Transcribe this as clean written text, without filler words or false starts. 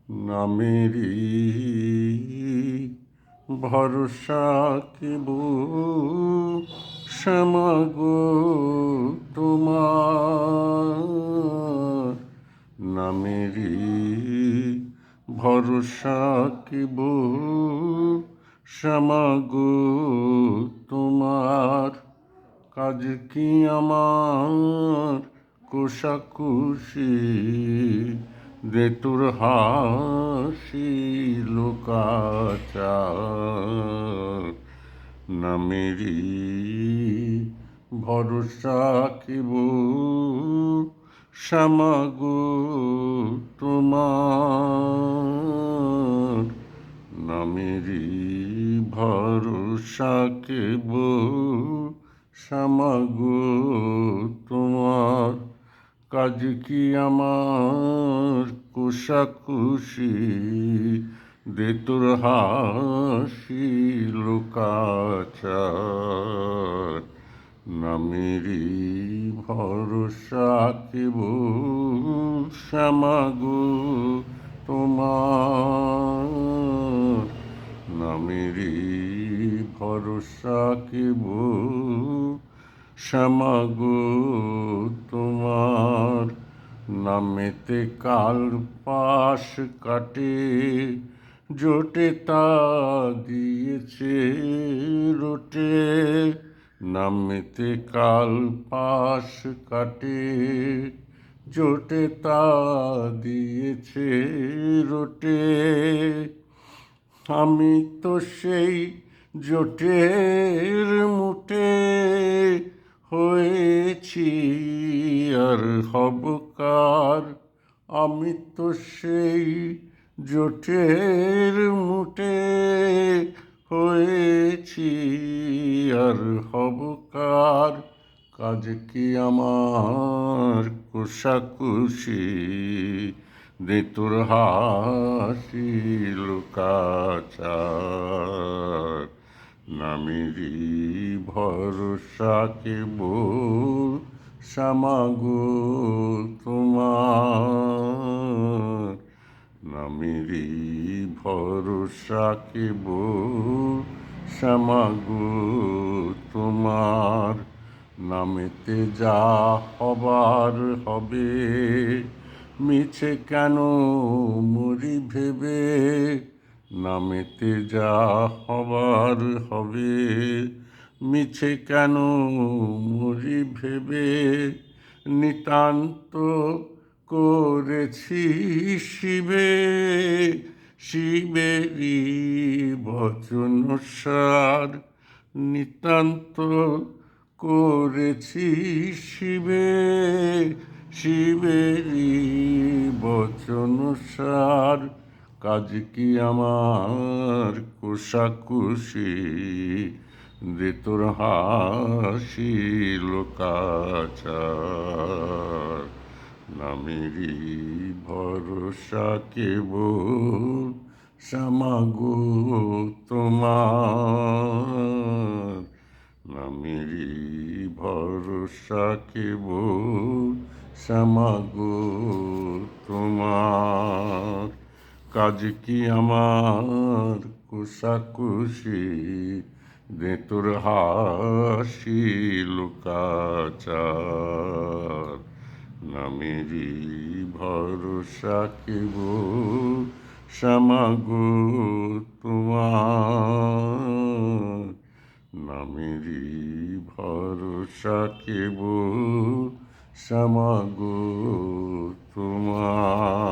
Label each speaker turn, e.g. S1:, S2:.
S1: নামেরই ভরসা কেব শ্যামাগো তোমার, নামেরই ভরসা কেব শ্যামাগো তোমার। কাজ কি আমার কোষাকুষি, দে তোর হাসি লোকাচার। নামেরই ভরসা কেব শ্যামাগো তোমার, নামেরই ভরসা কেব শ্যামাগো তোমার। কাজ কি আমার কোষাকুষি, দে তোর হাসি লোকাচার। নামেরই ভরসা কেব শ্যামাগো তোমার, নামেরই ভরসা কেব শ্যামাগো তোমার। নামেতে কাল পাশ কাটে, জোটে তা দিয়েছে রোটে। নামেতে কাল পাশ কাটে, জোটে তা দিয়েছে রোটে। আমি তো সেই জোটের মুটে হয়েছি আর হব কার। আমি তো সেই জোটের মুটে হয়েছি আর হব কার। কাজ কি আমার কোষাকুষি, দে তোর হাসি লোকাচার। নামেরই ভরসা কেব শ্যামাগো তোমার, নামেরই ভরসা কেব শ্যামাগো তোমার। নামেতে যা হবার হবে, মিছে কেন মরি ভেবে। নামেতে যা হবার হবে, মিছে কেন মরি ভেবে। নিতান্ত করেছি শিবে, শিবেরই বচন সার। নিতান্ত করেছি শিবে, শিবেরই বচন সার। কাজ কি আমার কোষাকুষি, দে তোর হাসি লোকাচার। নামেরই ভরসা কেব শ্যামাগো তোমার, নামেরই ভরসা কেব শ্যামাগো তোমার। কাজ কি আমার কোষাকুষি, দে তোর হাসি লোকাচার। নামেরই ভরসা কেব শ্যামাগো তোমার, নামেরই ভরসা কেব শ্যামাগো তোমার।